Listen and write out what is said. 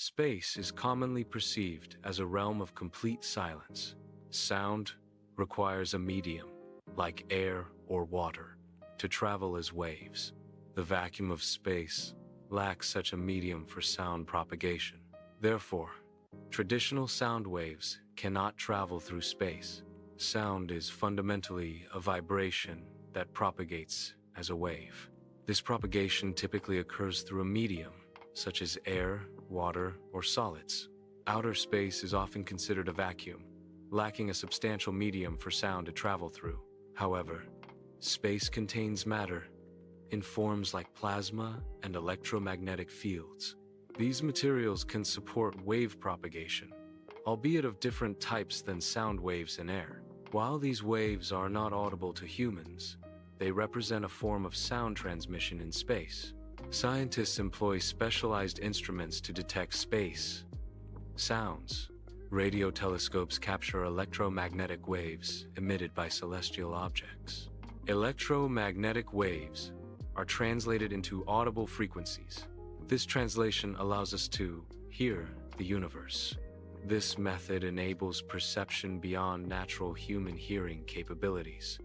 Space is commonly perceived as a realm of complete silence. Sound requires a medium, like air or water, to travel as waves. The vacuum of space lacks such a medium for sound propagation. Therefore, traditional sound waves cannot travel through space. Sound is fundamentally a vibration that propagates as a wave. This propagation typically occurs through a medium, such as air, water, or solids. Outer space is often considered a vacuum, lacking a substantial medium for sound to travel through. However, space contains matter in forms like plasma and electromagnetic fields. These materials can support wave propagation, albeit of different types than sound waves in air. While these waves are not audible to humans, they represent a form of sound transmission in space. Scientists employ specialized instruments to detect space sounds. Radio telescopes capture electromagnetic waves emitted by celestial objects. Electromagnetic waves are translated into audible frequencies. This translation allows us to hear the universe. This method enables perception beyond natural human hearing capabilities.